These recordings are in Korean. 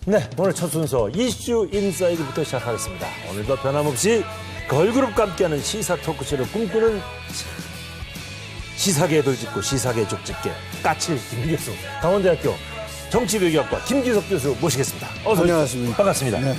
네, 오늘 첫 순서 이슈 인사이드부터 시작하겠습니다. 오늘도 변함없이 걸그룹과 함께하는 시사 토크쇼를 꿈꾸는 시사계에 돌짓고 시사계에 족짓게 까칠 김기석 강원대학교 정치외교학과 김기석 교수 모시겠습니다. 어서 안녕하십니까. 반갑습니다. 네.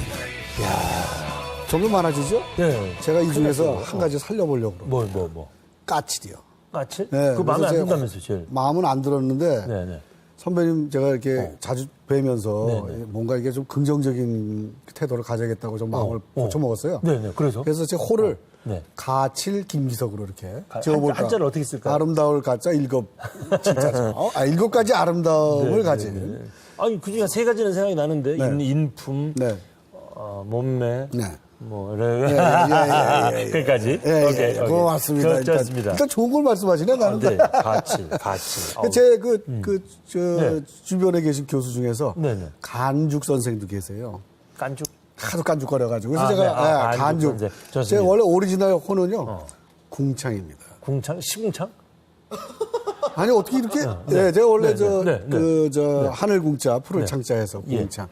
점점 많아지죠? 네. 제가 이 중에서 한 가지 살려보려고 그래요. 뭐. 까칠이요. 까칠? 네, 그거 마음에 안 그래서 든다면서 제일. 마음은 안 들었는데 네네. 선배님 제가 이렇게 자주 뵈면서 네네. 뭔가 이게 좀 긍정적인 태도를 가져야겠다고 좀 마음을 고쳐먹었어요. 네네. 그래서 제 호를 네. 가칠 김기석으로 이렇게 한자를 어떻게 쓸까요? 아름다울 가짜 일곱 진짜죠. 일곱 가지 아름다움을 가진. 아니 그중에 세 가지는 생각이 나는데 네. 인품, 네. 몸매, 네. 뭐 예. 거기까지. 오케이. 고맙습니다. 좋습니다. 일단 좋은 걸 말씀하시네 나는. 네, 가칠. 제 네. 주변에 계신 교수 중에서 네네. 간죽 선생도 계세요. 깐죽. 하도 깐죽거려가지고. 그래서 네. 제가 간죽 간죽. 선생. 좋습니다. 제 원래 오리지널 호는요. 궁창입니다. 궁창? 시궁창? 아니 어떻게 이렇게? 네, 제가 원래 네. 하늘궁자, 푸를창자에서 궁창.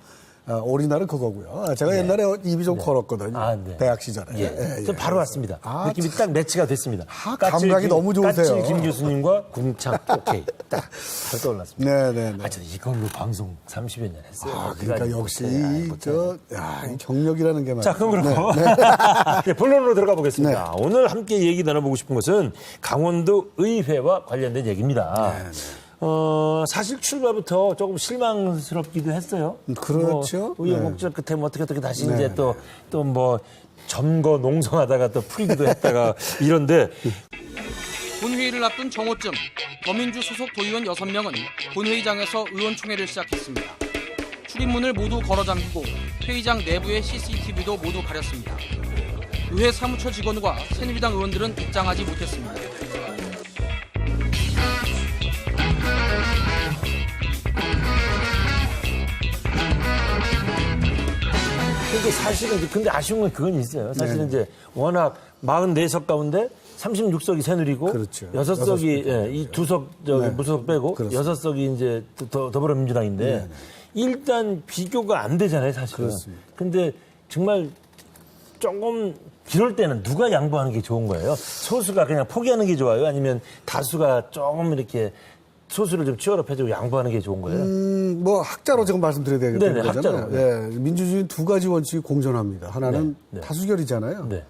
오리지널은 그거고요. 제가 옛날에 입이 좀 걸었거든요. 네. 대학 시절에. 저 바로 왔습니다. 느낌이 딱 매치가 됐습니다. 감각이 너무 좋으세요. 까칠 김 교수님과 궁창. 오케이. 딱 바로 떠올랐습니다. 네. 저 이걸로 방송 30여 년 했어요. 그러니까 역시 이 경력이라는 게 말이죠. 자, 그럼 그렇고 네, 본론으로 들어가 보겠습니다. 오늘 함께 얘기 나눠보고 싶은 것은 강원도 의회와 관련된 얘기입니다. 사실 출발부터 조금 실망스럽기도 했어요. 그렇죠. 우여곡절 끝에 뭐 어떻게 다시 이제 또 뭐 점거 농성하다가 또 풀기도 했다가 이런데 본회의를 앞둔 정오쯤 더민주 소속 도의원 6명은 본회의장에서 의원총회를 시작했습니다. 출입문을 모두 걸어 잠그고 회의장 내부의 CCTV도 모두 가렸습니다. 의회 사무처 직원과 새누리당 의원들은 입장하지 못했습니다. 근데 사실은 근데 아쉬운 건 그건 있어요. 사실은 이제 워낙 44석 가운데 36석이 새누리고 그렇죠. 6석이 이 2석 무소속 빼고 그렇습니다. 6석이 이제 더불어민주당인데 일단 비교가 안 되잖아요, 사실은. 그렇습니다. 근데 정말 조금 이럴 때는 누가 양보하는 게 좋은 거예요? 소수가 그냥 포기하는 게 좋아요? 아니면 다수가 조금 이렇게 소수를 좀 치열업해주고 양보하는 게 좋은 거예요? 뭐 학자로 지금 말씀드려야 되겠다는 네네, 거잖아요. 학자로. 예, 민주주의는 두 가지 원칙이 공존합니다. 하나는 다수결이잖아요. 네.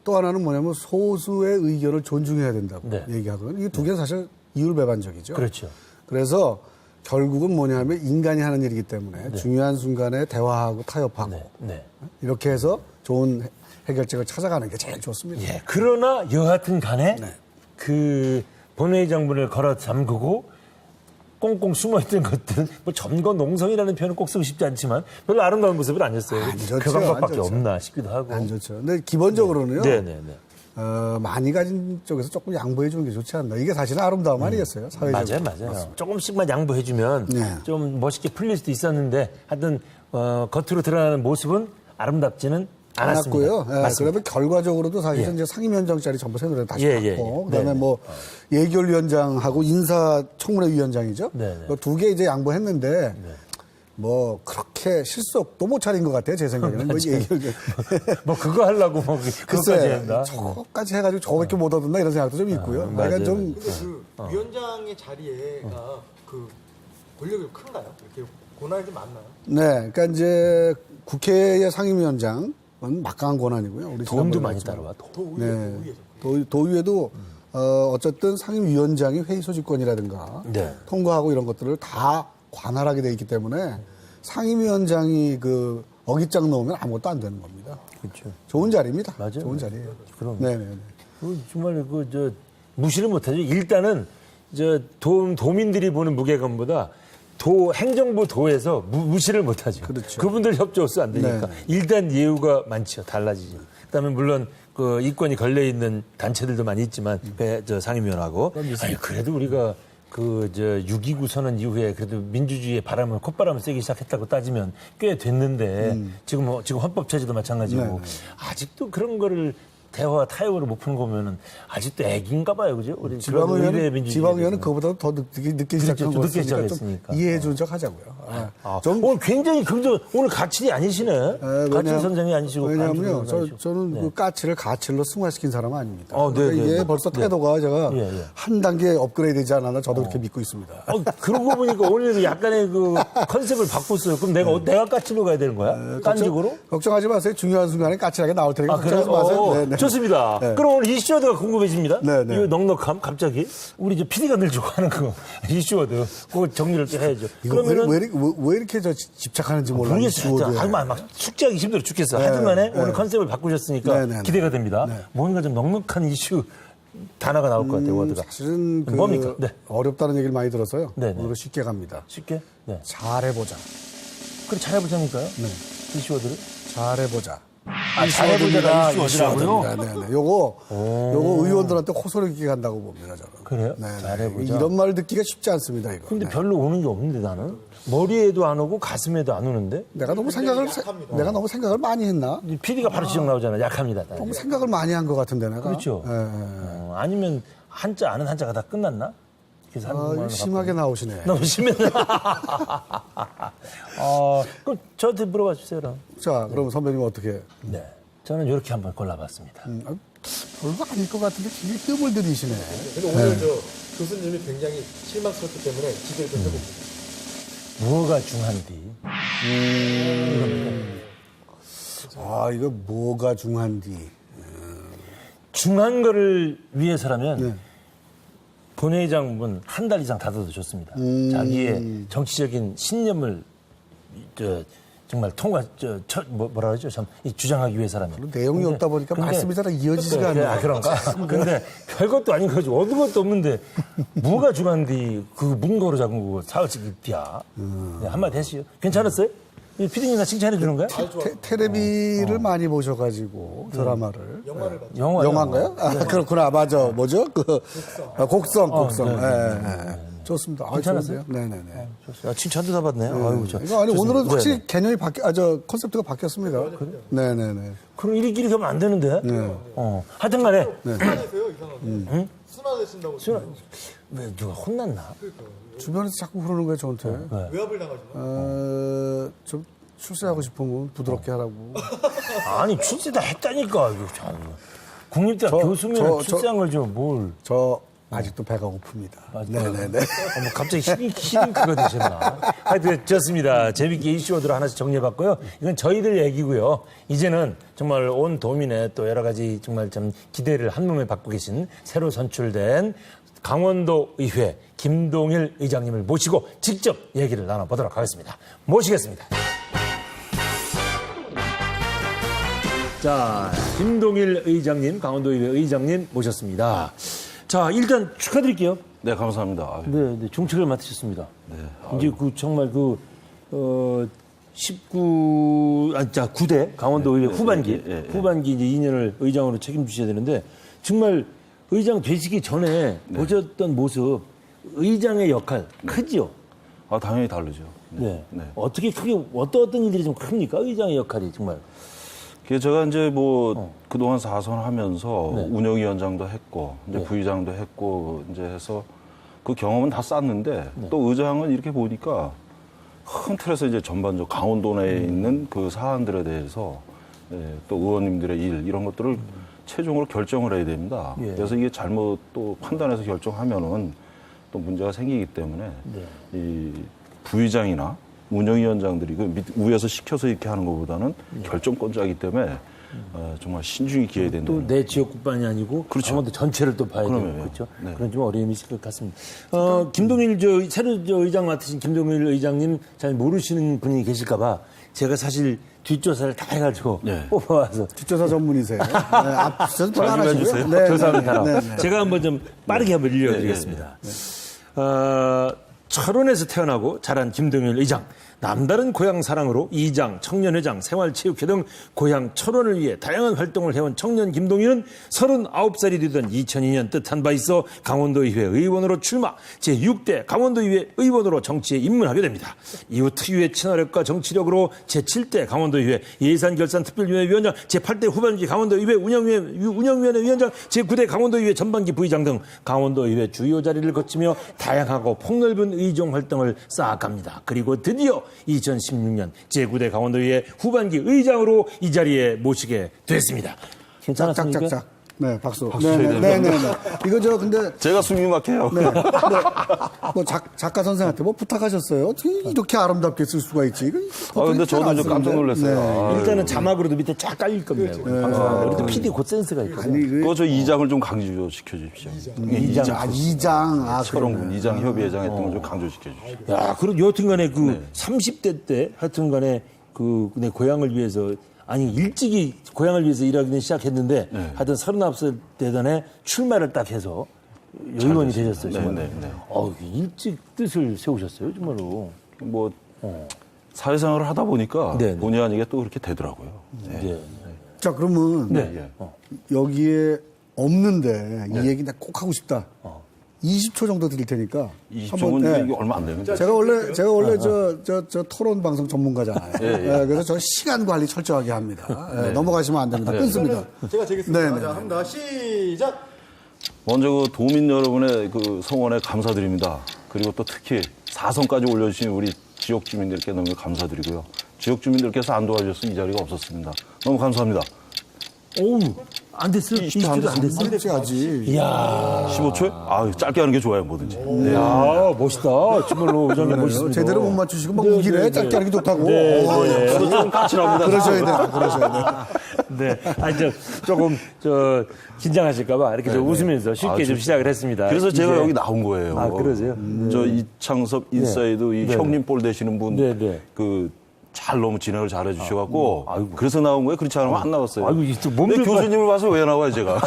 또 하나는 뭐냐면 소수의 의견을 존중해야 된다고 네. 얘기하거든요. 이 두 개는 사실 이율배반적이죠. 그렇죠. 그래서 결국은 뭐냐면 인간이 하는 일이기 때문에 중요한 순간에 대화하고 타협하고 네. 이렇게 해서 좋은 해결책을 찾아가는 게 제일 좋습니다. 예, 그러나 여하튼 간에 그 본회의 장문을 걸어 잠그고 꽁꽁 숨어있던 것들은 뭐 점거 농성이라는 표현은 꼭 쓰고 싶지 않지만 별로 아름다운 모습은 아니었어요. 안 좋죠, 그 방법밖에 안 좋죠. 없나 싶기도 하고. 안 좋죠. 근데 기본적으로는요. 네네네. 많이 가진 쪽에서 조금 양보해 주는 게 좋지 않나. 이게 사실은 아름다움 아니겠어요? 사회적으로. 맞아요. 조금씩만 양보해주면 네. 좀 멋있게 풀릴 수도 있었는데 하여튼 겉으로 드러나는 모습은 아름답지는 않았습니다. 않았고요. 예, 맞습니다. 그러면 결과적으로도 사실은 이제 상임위원장짜리 전부 새누리당 다시 예, 받고 예. 그다음에 네네. 뭐 예결위원장하고 인사청문회위원장이죠. 네네. 그 두 개 이제 양보했는데 뭐 그렇게 실속도 못 차린 것 같아요. 제 생각에는. 뭐 예결 뭐 그거 하려고 뭐 그것까지 글쎄 한다. 저거까지 해가지고 저거밖에 못 얻었나 이런 생각도 좀 있고요. 맞아요. 그러니까 좀 그 위원장의 자리가 그 권력이 큰가요? 이렇게 권한이 좀 많나요? 네, 그러니까 이제 국회의 상임위원장은 막강한 권한이고요. 우리 돈도 지난번에 많이 봤지만. 따라와. 네. 도의회도 어쨌든 상임위원장이 회의 소집권이라든가 네. 통과하고 이런 것들을 다 관할하게 돼 있기 때문에 상임위원장이 그 어깃장 넣으면 아무것도 안 되는 겁니다. 그렇죠. 좋은 자리입니다. 맞아요. 좋은 자리예요. 그럼. 네네. 정말 무시를 못하죠. 일단은 도민들이 보는 무게감보다 행정부 도에서 무시를 못하죠. 그렇죠. 그분들 협조 없어 안 되니까 네. 일단 예우가 많죠. 달라지죠. 그다음에 물론 그 이권이 걸려 있는 단체들도 많이 있지만 상임위원하고 아니 그래도 우리가 6.29 선언 이후에 그래도 민주주의의 콧바람을 쐬기 시작했다고 따지면 꽤 됐는데 지금 헌법 체제도 마찬가지고 아직도 그런 거를 대화 타협으로 못 푸는 거 보면은 아직도 애기인가 봐요, 그죠? 우리 그런 의회 지방의원은 민주주의. 그거보다 더 늦게 시작한 그렇죠. 늦게 거였으니까 좀 시작했으니까. 이해해 준 척 하자고요. 오늘 굉장히 오늘 가칠이 아니시네. 가칠 선생이 아니시고. 왜냐하면요, 안주선생이 아니시고. 저는 그 까치를 가칠로 승화시킨 사람은 아닙니다. 네, 그러니까 네, 이게 네. 벌써 태도가 제가 예. 한 단계 업그레이드 되지 않았나 저도 그렇게 믿고 있습니다. 그러고 보니까 오늘 약간의 그 컨셉을 바꿨어요. 그럼 내가 까칠로 가야 되는 거야? 깐죽으로? 걱정하지 마세요. 중요한 순간에 까칠하게 나올 테니까 걱정하지 마세요. 네. 좋습니다. 네. 그럼 오늘 이슈워드가 궁금해집니다. 네. 이 넉넉함 갑자기 우리 이제 PD가 늘 좋아하는 그 이슈워드 그거 정리를 좀 해야죠. 이거 그러면은 왜 이렇게 집착하는지 몰라요. 모르겠어요. 막 숙제하기 힘들어 죽겠어. 하여튼간에 오늘 컨셉을 바꾸셨으니까 네. 기대가 됩니다. 네. 뭔가 좀 넉넉한 이슈 단어가 나올 것 같아요. 워드가. 사실은 뭡니까? 네. 어렵다는 얘기를 많이 들어서요. 네. 오늘은 쉽게 갑니다. 쉽게? 네. 잘해보자. 그래 잘해보자니까요. 네. 이슈워드를. 잘해보자. 잘해보자가 이슈워드라고요? 네. 요거 의원들한테 호소력 있게 간다고 봅니다, 저는. 그래요? 잘해보자. 이런 말 듣기가 쉽지 않습니다, 이거. 근데 네. 별로 오는 게 없는데 나는 머리에도 안 오고 가슴에도 안 오는데 내가 너무 생각을 많이 했나? PD가 바로 지적 나오잖아. 약합니다. 너무 생각을 많이 한 것 같은데, 내가. 그렇죠. 예. 아니면 한자 아는 한자가 다 끝났나? 그래서 한국말로 이거 심하게 나오시네. 너무 심했나? 그럼 저한테 물어봐 주세요. 그럼. 자, 그럼 선배님 어떻게? 네, 저는 이렇게 한번 골라봤습니다. 별거 아닐 것 같은데 굉장히 뜸을 들이시네. 근데 오늘 저 교수님이 굉장히 실망스럽기 때문에 기대를 좀 해봅니다. 뭐가 중한디? 이거 뭐가 중한디. 중한 거를 위해서라면 본회의장은 한 달 이상 닫아도 좋습니다. 자기의 정치적인 신념을 정말 뭐라 그러죠? 이 주장하기 위해서라면. 내용이 없다 보니까 말씀이 잘 이어지지가 않네요. 그런가? 근데 별것도 아닌 거지. 어느 것도 없는데 뭐가 중한디 그 문거로 잡은 거 사흘씩이야. 한마디 했어요. 괜찮았어요? 피디님이나 칭찬해 주는 거야? 테레비를 많이 보셔가지고 드라마를. 영화를 봤죠. 영화인가요? 그렇구나. 맞아. 뭐죠? 곡성. 네. 좋습니다. 괜찮았어요? 네네네. 칭찬도 다 받네. 아이고, 이거 아니, 오늘은 좋습니다. 확실히 네. 개념이 컨셉트가 바뀌었습니다. 네네네. 그럼 이렇게 하면 안 되는데? 하여튼 간에. 순환하세요, 이상하게. 순환하신다고. 왜 누가 혼났나? 주변에서 자꾸 그러는 거예요, 저한테. 외압을 당하지만. 좀 출세하고 싶으면 부드럽게 하라고. 아니, 출세 다 했다니까. 이거 참. 국립대학 교수면 출세한 걸 좀 뭘. 저 아직도 배가 고픕니다. 네네네. 갑자기 힘이 그거 되셨나? 하여튼 좋습니다. 재밌게 이슈워드로 하나씩 정리해봤고요. 이건 저희들 얘기고요. 이제는 정말 온 도민의 또 여러 가지 정말 좀 기대를 한몸에 받고 계신 새로 선출된 강원도 의회 김동일 의장님을 모시고 직접 얘기를 나눠보도록 하겠습니다. 모시겠습니다. 자, 김동일 의장님, 강원도 의회 의장님 모셨습니다. 자, 일단 축하드릴게요. 네, 감사합니다. 네, 중책을 맡으셨습니다. 이제 정말 9대 강원도 의회 후반기, 후반기 이제 2년을 의장으로 책임지셔야 되는데 정말 의장 되시기 전에 보셨던 모습, 의장의 역할 크지요? 당연히 다르죠. 네. 어떻게 크게 어떤 일들이 좀 큽니까? 의장의 역할이 정말. 제가 이제 그동안 사선하면서 운영위원장도 했고, 이제 부의장도 했고, 이제 해서 그 경험은 다 쌓았는데 또 의장은 이렇게 보니까 큰 틀에서 이제 전반적으로 강원도 내에 있는 그 사안들에 대해서 또 의원님들의 일 이런 것들을 최종으로 결정을 해야 됩니다. 그래서 이게 잘못 또 판단해서 결정하면은 또 문제가 생기기 때문에 이 부의장이나 운영위원장들이 위에서 시켜서 이렇게 하는 것보다는 결정권자이기 때문에 정말 신중히 기해야 된다. 또 내 지역뿐만이 아니고 그렇죠. 강원도 전체를 또 봐야 되고 그렇죠. 네. 그런 좀 어려움이 있을 것 같습니다. 김동일 새로 의장 맡으신 김동일 의장님 잘 모르시는 분이 계실까봐 제가 사실 뒷조사를 다 해가지고 뽑아와서 뒷조사 전문이세요. 앞 뒷조사 별로 안 하시고요. 네, 죄송합니다. 제가 한번 좀 빠르게 한번 읽어드리겠습니다. 철원에서 태어나고 자란 김동일 의장. 남다른 고향 사랑으로 이장, 청년회장, 생활체육회 등 고향 철원을 위해 다양한 활동을 해온 청년 김동윤은 39살이 되던 2002년 뜻한 바 있어 강원도의회 의원으로 출마, 제6대 강원도의회 의원으로 정치에 입문하게 됩니다. 이후 특유의 친화력과 정치력으로 제7대 강원도의회 예산결산특별위원회 위원장, 제8대 후반기 강원도의회 운영위원회 위원장, 제9대 강원도의회 전반기 부의장 등 강원도의회 주요 자리를 거치며 다양하고 폭넓은 의정 활동을 쌓아갑니다. 그리고 드디어 2016년 제9대 강원도의회 후반기 의장으로 이 자리에 모시게 됐습니다. 괜찮았습니까? 짝짝짝짝. 네, 박수. 쳐야 네네네. 이거 근데 제가 숨이 막혀요. 네. 뭐 작가 선생한테 뭐 부탁하셨어요? 어떻게 이렇게 아름답게 쓸 수가 있지? 이거 근데 잘 저도 안 좀 깜짝 쓰는데. 놀랐어요. 네. 아, 일단은 자막으로도 밑에 쫙 깔릴 겁니다. 방송하는데. 우리도 PD 곧 센스가 있거든요. 아니, 그거 저 이장을 좀 강조시켜 주십시오. 이장. 철원군 이장 협의회장 했던 걸 좀 강조시켜 주십시오. 야, 그리고 여튼간에 30대 때 하여튼간에 내 고향을 위해서 아니 일찍이 고향을 위해서 일하기는 시작했는데 하여튼 39살 되던 출마를 딱 해서 의원이 되셨어요. 정말. 일찍 뜻을 세우셨어요, 정말로. 뭐 사회생활을 하다 보니까 네네. 본의 아니게 또 그렇게 되더라고요. 네. 자, 그러면 예. 여기에 없는데 이 얘기 내가 꼭 하고 싶다. 20초 정도 드릴 테니까. 20초면 이게 얼마 안 되는데. 제가 원래 저 토론 방송 전문가잖아요. 그래서 저 시간 관리 철저하게 합니다. 넘어가시면 안 됩니다. 끊습니다. 제가 되겠습니다. 네네. 자, 합니다. 시작. 먼저 그 도민 여러분의 그 성원에 감사드립니다. 그리고 또 특히 4선까지 올려주신 우리 지역 주민들께 너무 감사드리고요. 지역 주민들께서 안 도와주셔서 이 자리가 없었습니다. 너무 감사합니다. 어우, 안 됐어요? 20초 안 20초도 안 됐어요? 해야지. 이야. 15초에? 아, 짧게 하는 게 좋아요, 뭐든지. 네. 야, 멋있다. 정말로 의장님 멋있습니다. 제대로 못 맞추시고 막 우기래. 짧게 하는 게 좋다고. 저도 좀 까칠합니다. 그러셔야 돼. 네. 아니, 조금, 긴장하실까봐 이렇게 좀 웃으면서 쉽게 좀 시작을 했습니다. 그래서 제가 이제- 여기 나온 거예요. 아, 그러세요? 저 이창섭 인사이드 이 네. 형님 볼 되시는 분, 네. 잘 너무 진행을 잘 해주셔갖고, 그래서 나온 거예요. 그렇지 않으면 안 나왔어요. 아이고, 이또 근데 몸둘 교수님을 봐서 왜 나와요, 제가?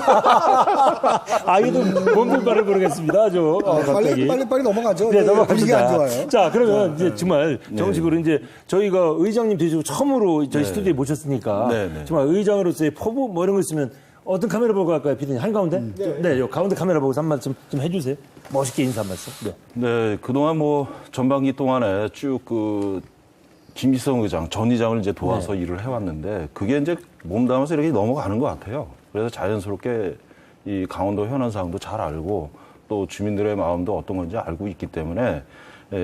아이도 몸둘 바를 모르겠습니다. 갑자기. 빨리 넘어가죠. 네, 분위기 넘어갑시다. 안 좋아요. 자, 그러면 이제 정말 정식으로 이제 저희가 의장님 되시고 처음으로 저희 스튜디오에 모셨으니까 네. 정말 의장으로서의 포부 뭐 이런 거 있으면 어떤 카메라 보고 할까요, 피디님? 한가운데? 네, 요 가운데 카메라 보고서 한 말씀 좀 해주세요. 멋있게 인사 한 말씀. 네. 네, 그동안 뭐 전반기 동안에 쭉 김기성 의장, 전 의장을 이제 도와서 일을 해왔는데 그게 이제 몸담아서 이렇게 넘어가는 것 같아요. 그래서 자연스럽게 이 강원도 현안 사항도 잘 알고 또 주민들의 마음도 어떤 건지 알고 있기 때문에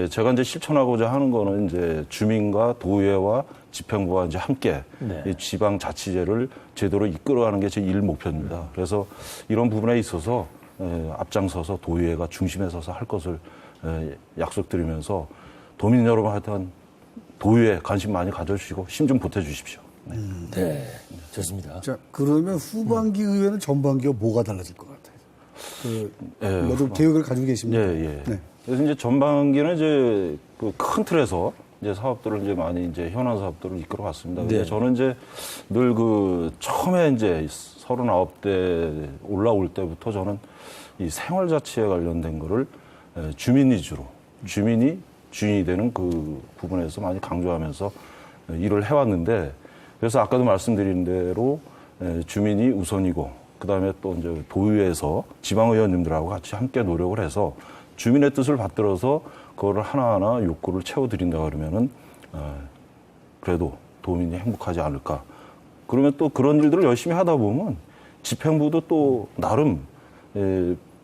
제가 이제 실천하고자 하는 거는 이제 주민과 도의회와 집행부와 이제 함께 이 지방자치제를 제대로 이끌어가는 게 제 일 목표입니다. 그래서 이런 부분에 있어서 앞장서서 도의회가 중심에 서서 할 것을 약속드리면서 도민 여러분 하여튼 도의회 관심 많이 가져주시고 힘 좀 보태주십시오. 네. 좋습니다. 자, 그러면 후반기 의회는 전반기와 뭐가 달라질 것 같아요? 뭐좀 계획을 가지고 계십니까? 예. 네. 그래서 이제 전반기는 이제 그 큰 틀에서 이제 사업들을 이제 많이 이제 현안 사업들을 이끌어 왔습니다. 근데 저는 이제 늘 처음에 이제 39대 올라올 때부터 저는 이 생활자치에 관련된 거를 주민 위주로 주민이 주인이 되는 그 부분에서 많이 강조하면서 일을 해왔는데 그래서 아까도 말씀드린 대로 주민이 우선이고 그다음에 또 이제 도의회에서 지방의원님들하고 같이 함께 노력을 해서 주민의 뜻을 받들어서 그거를 하나하나 욕구를 채워드린다 그러면은 그래도 도민이 행복하지 않을까. 그러면 또 그런 일들을 열심히 하다 보면 집행부도 또 나름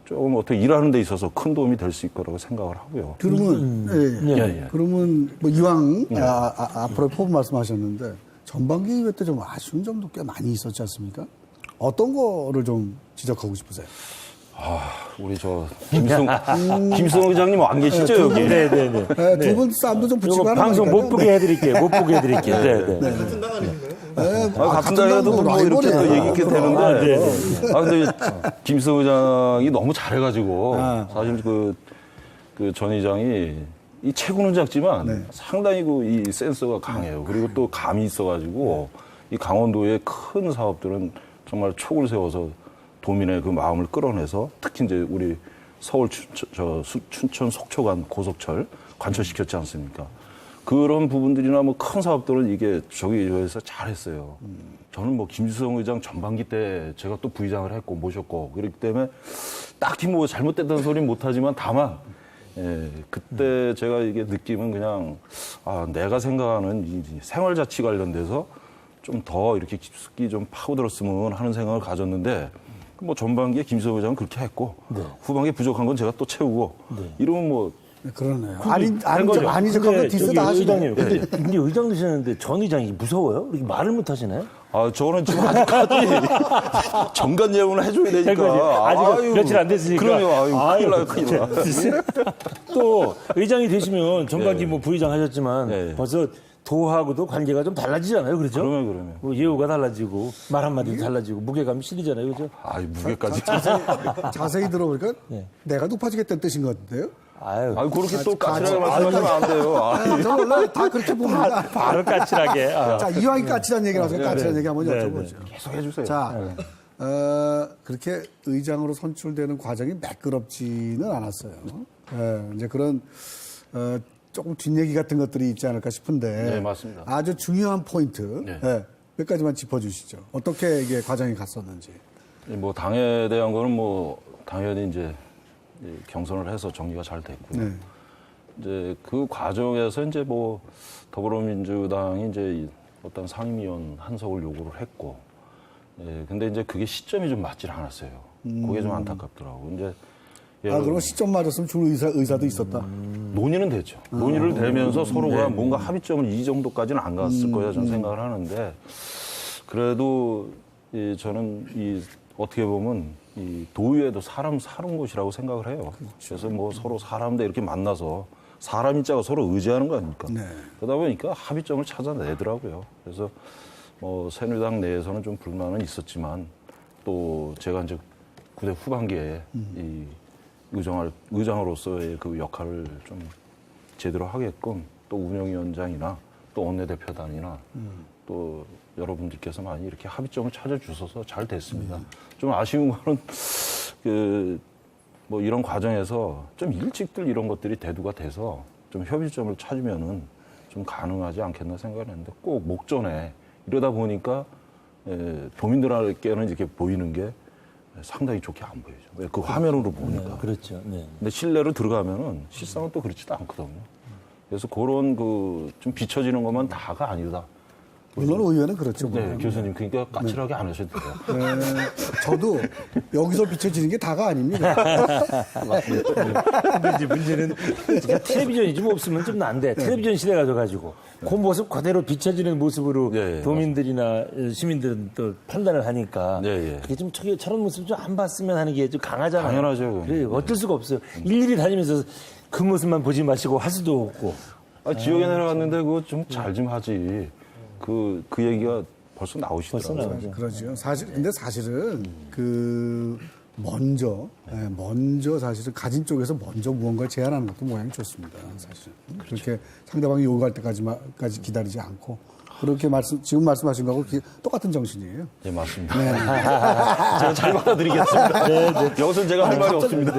조금 어떻게 일하는 데 있어서 큰 도움이 될 수 있을 거라고 생각을 하고요. 그러면 그러면 뭐 이왕 앞으로 포부 말씀하셨는데 전반기 의회 때 좀 아쉬운 점도 꽤 많이 있었지 않습니까? 어떤 거를 좀 지적하고 싶으세요? 우리 김수영 의장님 안 계시죠 여기? 네네네. 두 분 싸움도 좀 붙이고 이거 하는 방송 거니까요. 못 보게 해드릴게요. 못 보게 해드릴게요. 네. 같은 당 아니신가요? 같은 당이라도 뭐 이렇게 또 얘기해도 되는데. 근데 김수영 의장이 너무 잘해가지고 사실 그 전 의장이 이 체구는 작지만 상당히 이 센서가 강해요. 그리고 또 감이 있어가지고 이 강원도의 큰 사업들은 정말 촉을 세워서 도민의 그 마음을 끌어내서 특히 이제 우리 서울 춘천 속초 간 고속철 관철시켰지 않습니까? 그런 부분들이나 뭐 큰 사업들은 이게 저기에서 잘했어요. 저는 뭐 김주성 의장 전반기 때 제가 또 부의장을 했고 모셨고 그렇기 때문에 딱히 뭐 잘못됐다는 소리는 못하지만 다만 그때 제가 이게 느낌은 그냥 내가 생각하는 이 생활자치 관련돼서 좀 더 이렇게 깊숙이 좀 파고들었으면 하는 생각을 가졌는데 뭐 전반기에 김주성 의장은 그렇게 했고 후반기에 부족한 건 제가 또 채우고 이러면 뭐 그러네요. 거죠. 아니, 잠깐만, 디스다 하시네요. 의장님, 근데 의장 되셨는데 전 의장이 무서워요? 이렇게 말을 못 하시나요? 저는 지금 아직까지 정관 예우는 해줘야 되니까. 아직 며칠 안 됐으니까. 그럼요. 큰일 나요. 또 의장이 되시면 전반기 뭐 부의장 하셨지만 벌써 도하고도 관계가 좀 달라지잖아요, 그렇죠? 그러면. 뭐 예우가 달라지고 말 한마디도 달라지고 무게감이 실리잖아요, 그렇죠? 무게까지. 자세히 들어보니까 내가 높아지겠다는 뜻인 것 같은데요? 그렇게 또 까칠하게 말씀하시면 안 돼요. 저 원래 다 그렇게 봅니다. 바로 까칠하게. 자, 이왕이 까칠한 얘기 나서 까칠한 얘기 한번 여쭤보죠. 계속 해주세요. 자, 그렇게 의장으로 선출되는 과정이 매끄럽지는 않았어요. 이제 그런 조금 뒷얘기 같은 것들이 있지 않을까 싶은데. 네, 맞습니다. 아주 중요한 포인트 몇 가지만 짚어주시죠. 어떻게 이게 과정이 갔었는지. 뭐 당에 대한 거는 뭐 당연히 이제 경선을 해서 정리가 잘 됐고요. 이제 그 과정에서 이제 뭐 더불어민주당이 이제 어떤 상임위원 한석을 요구를 했고, 근데 이제 그게 시점이 좀 맞질 않았어요. 그게 좀 안타깝더라고. 이제 그럼 시점 맞았으면 줄 의사도 있었다. 논의는 됐죠. 논의를 되면서 서로가 뭔가 합의점을 이 정도까지는 안 갔을 거야 저는 생각을 하는데, 그래도 저는 어떻게 보면 이 도의회도 사람 사는 곳이라고 생각을 해요. 그래서 뭐 서로 사람들 이렇게 만나서 사람 인자가 서로 의지하는 거 아닙니까? 그러다 보니까 합의점을 찾아내더라고요. 그래서 뭐 새누리당 내에서는 좀 불만은 있었지만 또 제가 이제 구대 후반기에 이 의장으로서의 그 역할을 좀 제대로 하게끔 또 운영위원장이나 또 원내대표단이나 또 여러분들께서 많이 이렇게 합의점을 찾아주셔서 잘 됐습니다. 좀 아쉬운 거는 뭐 이런 과정에서 좀 일찍들 이런 것들이 대두가 돼서 좀 협의점을 찾으면은 좀 가능하지 않겠나 생각을 했는데 꼭 목전에 이러다 보니까 도민들에게는 이렇게 보이는 게 상당히 좋게 안 보이죠. 왜? 그 화면으로 보니까. 그렇죠. 네. 근데 실내로 들어가면은 실상은 또 그렇지도 않거든요. 그래서 그런 좀 비춰지는 것만 다가 아니다. 물론 의회는 그렇죠. 네, 교수님. 그러니까 까칠하게 안 하셔도 돼요. 저도 여기서 비춰지는 게 다가 아닙니다. 근데 이제 문제는 그러니까 텔레비전이 좀 없으면 좀 난데 텔레비전 시대가 돼가지고 그 모습 그대로 비춰지는 모습으로 도민들이나 시민들은 또 판단을 하니까 그게 좀 저런 모습 좀 안 봤으면 하는 게 좀 강하잖아요. 당연하죠. 그래 어쩔 수가 없어요. 일일이 다니면서 그 모습만 보지 마시고 할 수도 없고. 지역에 내려갔는데 그거 좀 잘 좀 하지. 그 얘기가 벌써 나오시더라고요. 그러죠. 근데 사실은 먼저 사실은 가진 쪽에서 먼저 무언가를 제안하는 것도 모양이 좋습니다. 사실. 그렇게 상대방이 요구할 때까지 기다리지 않고. 그렇게 지금 말씀하신 거하고 똑같은 정신이에요. 네, 맞습니다. 제가 잘 받아드리겠습니다. 여기서 제가 할 말이 없습니다.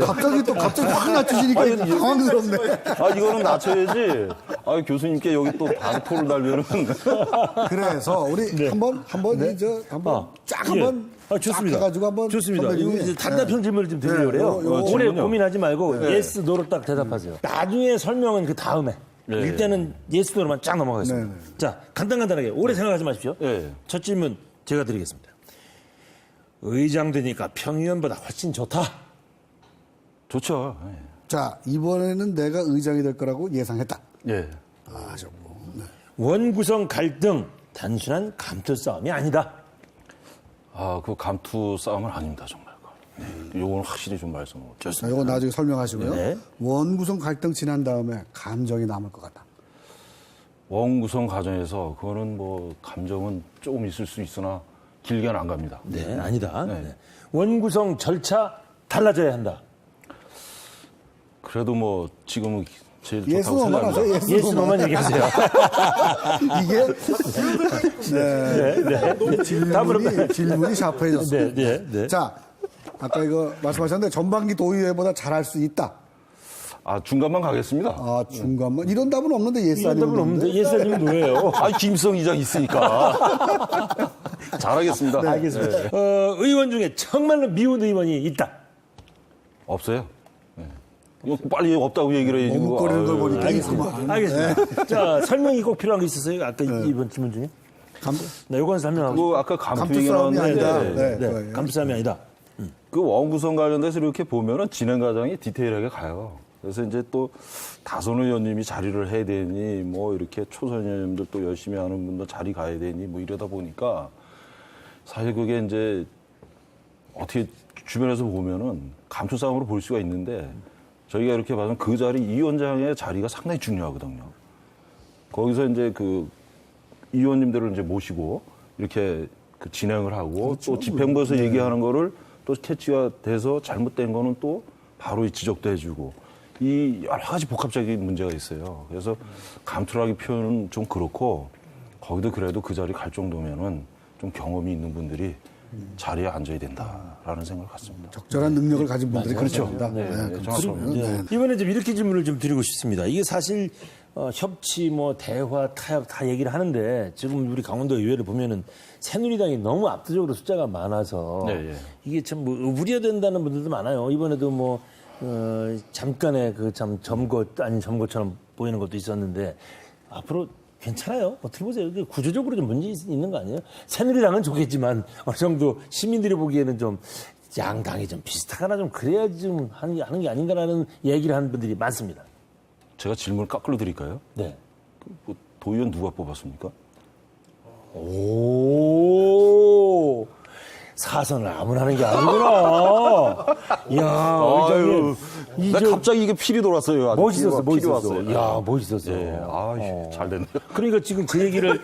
갑자기 확 낮추시니까 당황스럽네. 이거는 낮춰야지. 교수님께 여기 또 반포를 달면은. 그래서 우리 한번 좋습니다. 해가지고 한번 좋습니다. 이제 단답형 질문을 좀 드리려고 그래요. 오래 고민하지 말고 예스, 노로 딱 대답하세요. 나중에 설명은 그 다음에. 일단은 예스, 노로만 쫙 넘어가겠습니다. 자, 간단하게 오래 생각하지 마십시오. 첫 질문 제가 드리겠습니다. 의장 되니까 평의원보다 훨씬 좋다. 좋죠. 자, 이번에는 내가 의장이 될 거라고 예상했다. 하셨고. 원구성 갈등 단순한 감투 싸움이 아니다. 그 감투 싸움은 아닙니다, 정말. 요거는 확실히 좀 말씀을 자, 요거 나중에 설명하시고요. 원구성 갈등 지난 다음에 감정이 남을 것 같다. 원구성 과정에서 그거는 뭐 감정은 조금 있을 수 있으나 길게는 안 갑니다. 네, 아니다. 원구성 절차 달라져야 한다. 그래도 뭐 지금은 제일 예스 좋다고 노만 생각합니다. 하세요. 예스, 노만 얘기하세요. 이게 질문이 샤프해졌습니다. 네. 자, 아까 이거 말씀하셨는데 전반기 도의회보다 잘할 수 있다. 아, 중간만 가겠습니다. 아, 중간만. 이런 답은 없는데, 예스 이런 아니면 답은 없는데 예스 아니면 노예요. 아, 김성 이장 있으니까. 잘하겠습니다. 네, 알겠습니다. 의원 중에 정말로 미운 의원이 있다. 없어요. 네. 이거 빨리 없다고 얘기를 해야지. 머뭇거리는 걸 보니까 알겠습니다. 알겠습니다. 자, 설명이 꼭 필요한 게 있었어요? 아까 이번 질문 중에? 네, 요건 설명하고. 그 아까 감투 감투 얘기 싸움이 나왔는데 아니다. 네, 네. 감투 싸움이 아니다. 그 원구성 관련돼서 이렇게 보면은 진행 과정이 디테일하게 가요. 그래서 이제 또 다선 의원님이 자리를 해야 되니 뭐 이렇게 초선 의원님들 또 열심히 하는 분들 자리 가야 되니 뭐 이러다 보니까 사실 그게 이제 어떻게 주변에서 보면은 감투 싸움으로 볼 수가 있는데 저희가 이렇게 봐서 그 자리 이 위원장의 자리가 상당히 중요하거든요. 거기서 이제 그 이 의원님들을 이제 모시고 이렇게 그 진행을 하고 또 집행부에서 얘기하는 거를 또 캐치가 돼서 잘못된 거는 또 바로 지적도 해주고 이 여러 가지 복합적인 문제가 있어요. 그래서 감투라기 표현은 좀 그렇고 거기도 그래도 그 자리 갈 정도면은 좀 경험이 있는 분들이 자리에 앉아야 된다라는 생각을 갖습니다. 적절한 능력을 가진 분들이 그렇죠. 그렇습니다. 네, 정확합니다. 이번에 좀 이렇게 질문을 좀 드리고 싶습니다. 이게 사실 협치, 뭐 대화, 타협 다 얘기를 하는데 지금 우리 강원도 의회를 보면은 새누리당이 너무 압도적으로 숫자가 많아서 네, 예. 이게 참 뭐 우려된다는 분들도 많아요. 이번에도 뭐 잠깐의 그 참 점거 아닌 점거처럼 보이는 것도 있었는데 앞으로 괜찮아요. 어떻게 보세요? 이게 구조적으로 좀 문제 있는 거 아니에요? 새누리당은 좋겠지만 어느 정도 시민들이 보기에는 좀 양당이 좀 비슷하거나 좀 그래야지 좀 하는 게 아닌가라는 얘기를 하는 분들이 많습니다. 제가 질문을 거꾸로 드릴까요? 네. 뭐 도의원 누가 뽑았습니까? 오. 사선을 아무나 하는 게 아니구나. 이야, 의장님. 나 갑자기 이게 필이 돌았어요. 아주 멋있었어, 필이 멋있었어. 왔어요. 이야, 멋있었어. 예, 잘 됐네요. 그러니까 지금 그 얘기를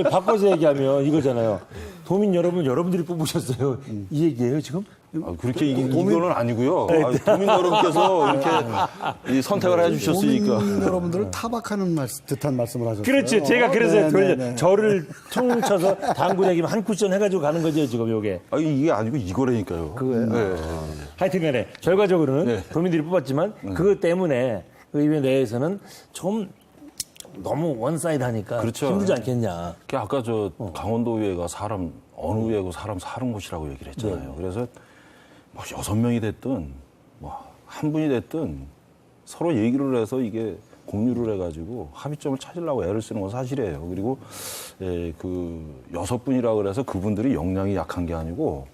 바꿔서 얘기하면 이거잖아요. 도민 여러분, 여러분들이 뽑으셨어요. 이 얘기예요, 지금? 아, 그렇게 이거는 아니고요. 도민 여러분께서 이렇게 이 선택을 해주셨으니까. 도민 여러분들을 타박하는 듯한 말씀을 하셨어요. 그렇죠. 제가 그래서 네, 네. 저를 통쳐서 당구내기면 한 쿠션 해가지고 가는 거죠, 지금 요게. 아, 이게 아니고 이거라니까요. 그거예요? 네. 하여튼 간에 결과적으로는 네. 도민들이 뽑았지만 그것 때문에 그 의회 내에서는 좀 너무 원사이드 하니까 그렇죠. 힘들지 않겠냐. 아까 저 강원도의회가 어느 의회고 사람 사는 곳이라고 얘기를 했잖아요. 그래서 뭐 6명이 됐든 뭐 한 분이 됐든 서로 얘기를 해서 이게 공유를 해가지고 합의점을 찾으려고 애를 쓰는 건 사실이에요. 그리고 그 6분이라 그래서 그분들이 역량이 약한 게 아니고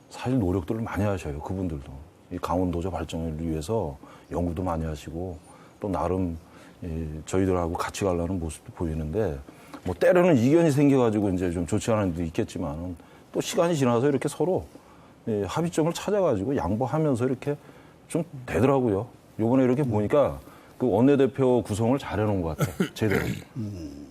사실 노력들을 많이 하셔요. 그분들도 이 강원도저 발전을 위해서 연구도 많이 하시고 또 나름 저희들하고 같이 가려는 모습도 보이는데 뭐 때로는 이견이 생겨가지고 이제 좀 좋지 않은 일도 있겠지만은 또 시간이 지나서 이렇게 서로 합의점을 찾아가지고 양보하면서 이렇게 좀 되더라고요. 요번에 이렇게 보니까 그 원내대표 구성을 잘 해놓은 것 같아요. 제대로.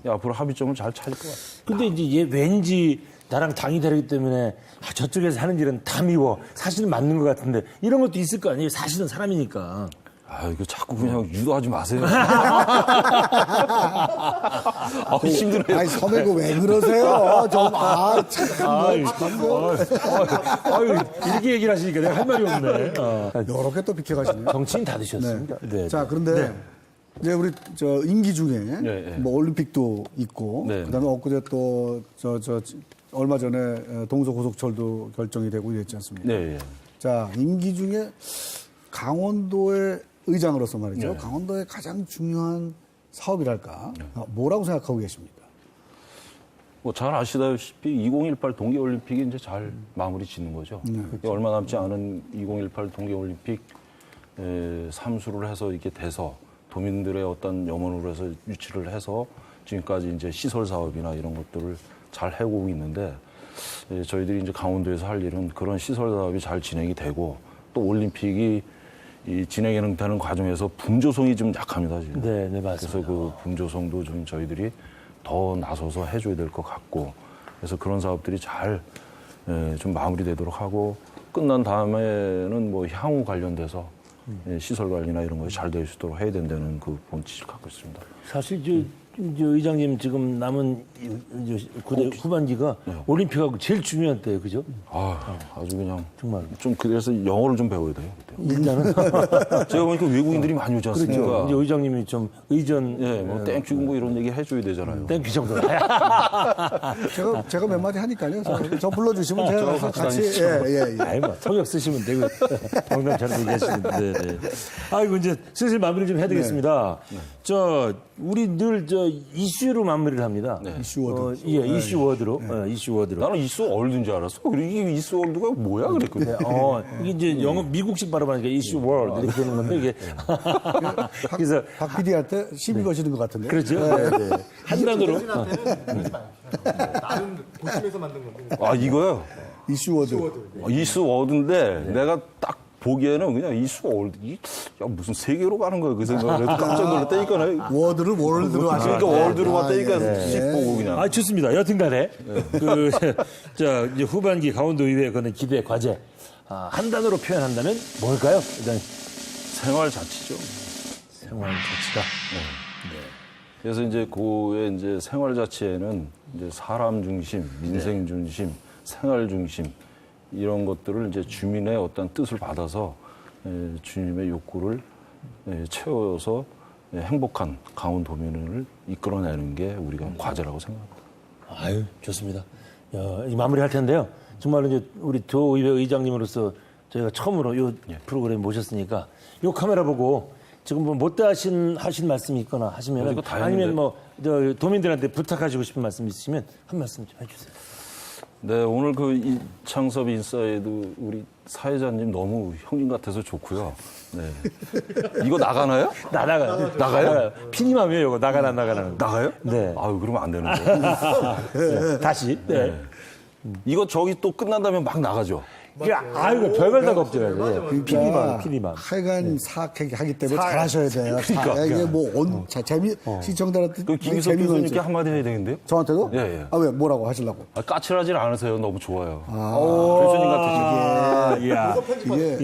앞으로 합의점을 잘 찾을 것 같아요. 근데 이제 얘 왠지 나랑 당이 다르기 때문에 저쪽에서 하는 일은 다 미워. 사실은 맞는 것 같은데 이런 것도 있을 거 아니에요. 사실은 사람이니까. 아, 이거 자꾸 그냥 유도하지 마세요. 힘드네요. 아니, 선배고 왜 그러세요? 잠깐만. 아유, 이렇게 얘기를 하시니까 내가 할 말이 없네. 여러 개 또 비켜가시네요. 정치인 다 드셨습니다. 네. 자, 그런데 이제 우리 임기 중에 네. 뭐 올림픽도 있고 네. 그다음에 엊그제 또 얼마 전에 동서고속철도 결정이 되고 이랬지 않습니까? 네, 예. 자, 임기 중에 강원도의 의장으로서 말이죠. 네. 강원도의 가장 중요한 사업이랄까? 뭐라고 생각하고 계십니까? 뭐 잘 아시다시피 2018 동계올림픽이 이제 잘 마무리 짓는 거죠. 얼마 남지 않은 2018 동계올림픽 삼수를 해서 이렇게 돼서 도민들의 어떤 염원으로 해서 유치를 해서 지금까지 이제 시설 사업이나 이런 것들을 잘 해오고 있는데 저희들이 이제 강원도에서 할 일은 그런 시설 사업이 잘 진행이 되고 또 올림픽이 이 진행되는 과정에서 분조성이 좀 약합니다, 지금. 네, 맞습니다. 그래서 그 분조성도 좀 저희들이 더 나서서 해줘야 될 것 같고, 그래서 그런 사업들이 잘 좀 마무리되도록 하고, 끝난 다음에는 뭐 향후 관련돼서 시설 관리나 이런 것이 잘 될 수 있도록 해야 된다는 그 본질을 갖고 있습니다. 사실 이제 의장님 지금 남은 이제 구대 후반기가 올림픽하고 제일 중요한 때예요, 그죠? 아주 그냥 정말. 좀 그래서 영어를 좀 배워야 돼요. 일단은 제가 보니까 외국인들이 많이 오지 않습니까? 그렇죠. 이제 의장님이 좀 의전 예, 뭐 땡큐 뭐 이런 얘기 해줘야 되잖아요. 땡큐 정도. 제가 몇 마디 하니까요. 저 불러주시면 제가 같이 같이 예. 아이 뭐 통역 쓰시면 되고 농담처럼 얘기하시는데. 네. 아이고 이제 슬슬 마무리 좀 해야 되겠습니다. 저 우리 늘 저 이슈로 마무리를 합니다. 이슈 워드. 이슈 워드로. 이슈 워드로. 나는 이수 월드인 줄 알았어. 그리고 이게 이수 월드가 뭐야 그랬거든. 이게 이제 영어 미국식 발음하니까 이슈 월드 이렇게 되는 건데 이게 그래서 박 PD한테 시비 거시는 것 같은데. 그렇죠. 네. 한 단어로. 한테는 그러지 말고 나름 도심에서 만든 건데. 아 이거요? 이슈 워드. 이수 월드인데 내가 딱 보기에는 그냥 이수 월드. 야 무슨 세계로 가는 거야 그 생각을 해서 깜짝 놀랐다니까. 워드를 월드로 하시니까. 그러니까 월드로 갔다니까 씩 보고 그냥. 아 좋습니다. 여튼간에 자 이제 후반기 강원도 의회 거는 기대 과제 한 단어로 표현한다면 뭘까요? 일단 생활 자치죠. 생활 자치다. 그래서 이제 그의 이제 생활 자치에는 이제 사람 중심, 민생 중심, 생활 중심 이런 것들을 이제 주민의 어떤 뜻을 받아서 주민의 욕구를 채워서 행복한 강원도민을 이끌어내는 게 우리가 과제라고 생각합니다. 아유 좋습니다. 이 마무리할 텐데요. 정말로 이제 우리 도의회 의장님으로서 저희가 처음으로 이 프로그램 모셨으니까 이 카메라 보고 지금 뭐 못다 하신 말씀이 있거나 하시면 이거 다행인데. 아니면 뭐 도민들한테 부탁하시고 싶은 말씀 있으시면 한 말씀 좀 해주세요. 네, 오늘 그 이창섭 인사이드 우리 사회자님 너무 형님 같아서 좋고요. 네. 이거 나가나요? 나가요? 피니맘이에요, 이거. 나가라는. 나가요? 네. 아유, 그러면 안 되는데. 네. 다시. 네. 이거 저기 또 끝난다면 막 나가죠. 아이고, 별걸 다 걱정해요. 그러니까 피니맘. 하여간 사학하기 때문에 잘하셔야 돼요. 그러니까. 이게 뭐 재미 시청자한테 그 김희석 교수님께 한마디 해야 되겠는데요? 저한테도? 예. 아 왜 뭐라고 하시려고? 까칠하진 않으세요. 너무 좋아요. 교수님 같으시고. 이야. 이게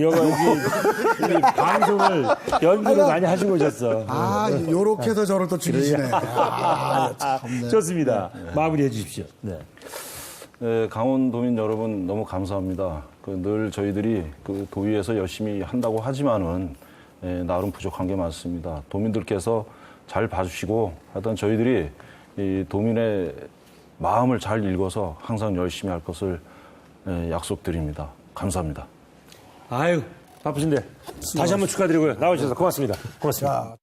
이 방송을 연구를 많이 하시고 오셨어. 요렇게 해서 저를 또 죽이시네. 참네. 좋습니다. 마무리해 주십시오. 네. 네, 강원도민 여러분 너무 감사합니다. 늘 저희들이 그 도의에서 열심히 한다고 하지만은 나름 부족한 게 많습니다. 도민들께서 잘 봐주시고 하여튼 저희들이 이 도민의 마음을 잘 읽어서 항상 열심히 할 것을 약속드립니다. 감사합니다. 아유, 바쁘신데 다시 한번 축하드리고요. 나와주셔서 고맙습니다. 고맙습니다.